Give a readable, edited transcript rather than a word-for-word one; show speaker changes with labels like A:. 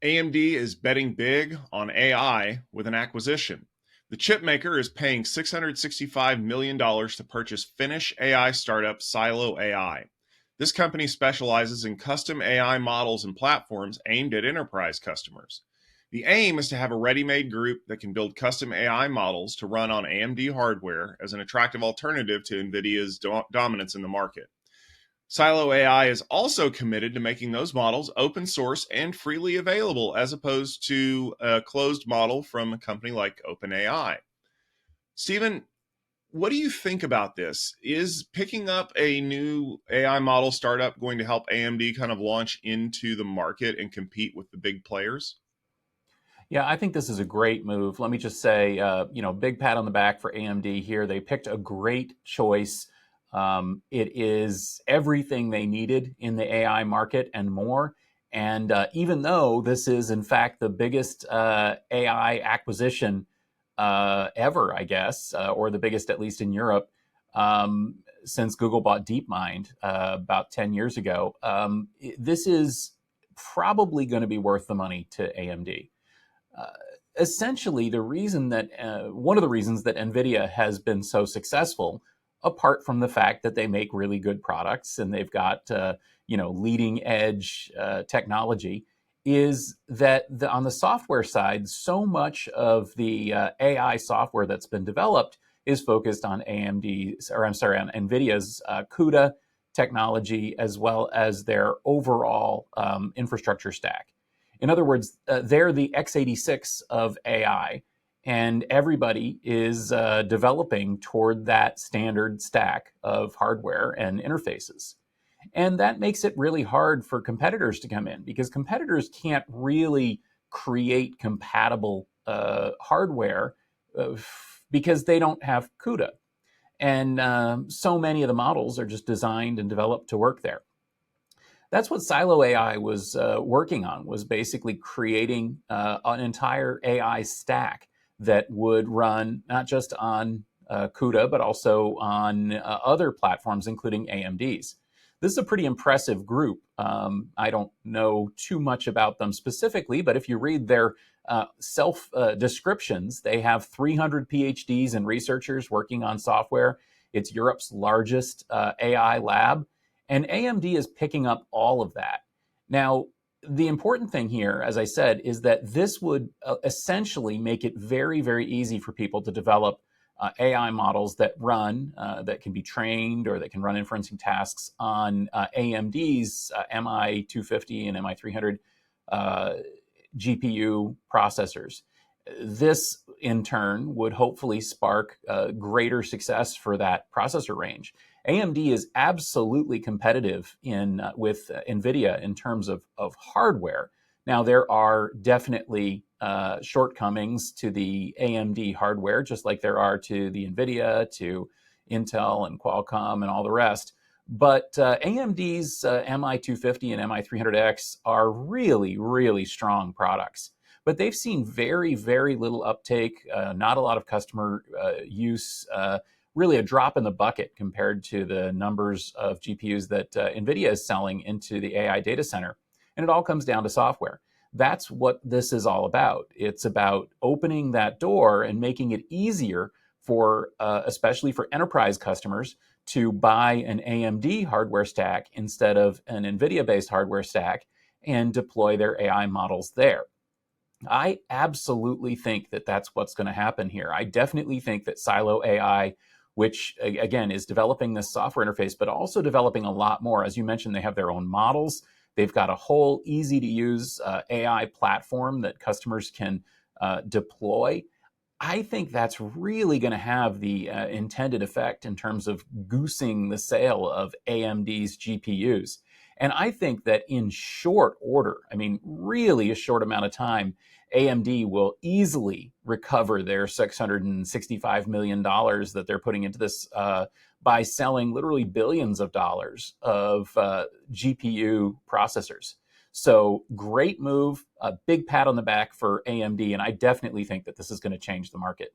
A: AMD is betting big on AI with an acquisition. The chipmaker is paying $665 million to purchase Finnish AI startup Silo AI. This company specializes in custom AI models and platforms aimed at enterprise customers. The aim is to have a ready made group that can build custom AI models to run on AMD hardware as an attractive alternative to NVIDIA's dominance in the market. Silo AI is also committed to making those models open source and freely available, as opposed to a closed model from a company like OpenAI. Stephen, what do you think about this? Is picking up a new AI model startup going to help AMD kind of launch into the market and compete with the big players?
B: Yeah, I think this is a great move. Let me just say, big pat on the back for AMD here. They picked a great choice. It is everything they needed in the AI market and more. And even though this is, in fact, the biggest AI acquisition ever, I guess, or the biggest, at least in Europe, since Google bought DeepMind about 10 years ago, this is probably going to be worth the money to AMD. Essentially, the reason that one of the reasons that NVIDIA has been so successful, apart from the fact that they make really good products and they've got leading edge technology, is that on the software side, so much of the AI software that's been developed is focused on on NVIDIA's CUDA technology, as well as their overall infrastructure stack. In other words, they're the x86 of AI, and everybody is developing toward that standard stack of hardware and interfaces. And that makes it really hard for competitors to come in, because competitors can't really create compatible hardware because they don't have CUDA. And so many of the models are just designed and developed to work there. That's what Silo AI was working on, was basically creating an entire AI stack that would run not just on CUDA, but also on other platforms, including AMD's. This is a pretty impressive group. I don't know too much about them specifically, but if you read their self-descriptions, they have 300 PhDs and researchers working on software. It's Europe's largest AI lab. And AMD is picking up all of that. Now, the important thing here, as I said, is that this would essentially make it very, very easy for people to develop AI models that run, that can be trained or that can run inferencing tasks on AMD's MI250 and MI300 GPU processors. This, in turn, would hopefully spark greater success for that processor range. AMD is absolutely competitive with NVIDIA in terms of hardware. Now, there are definitely shortcomings to the AMD hardware, just like there are to the NVIDIA, to Intel and Qualcomm and all the rest. But AMD's MI250 and MI300X are really, really strong products. But they've seen very, very little uptake, not a lot of customer use, really a drop in the bucket compared to the numbers of GPUs that NVIDIA is selling into the AI data center. And it all comes down to software. That's what this is all about. It's about opening that door and making it easier for, especially for enterprise customers, to buy an AMD hardware stack instead of an NVIDIA-based hardware stack and deploy their AI models there. I absolutely think that that's what's going to happen here. I definitely think that Silo AI, which again is developing this software interface, but also developing a lot more. As you mentioned, they have their own models. They've got a whole easy to use AI platform that customers can deploy. I think that's really going to have the intended effect in terms of goosing the sale of AMD's GPUs. And I think that in short order, I mean, really a short amount of time, AMD will easily recover their $665 million that they're putting into this by selling literally billions of dollars of GPU processors. So great move, a big pat on the back for AMD, and I definitely think that this is going to change the market.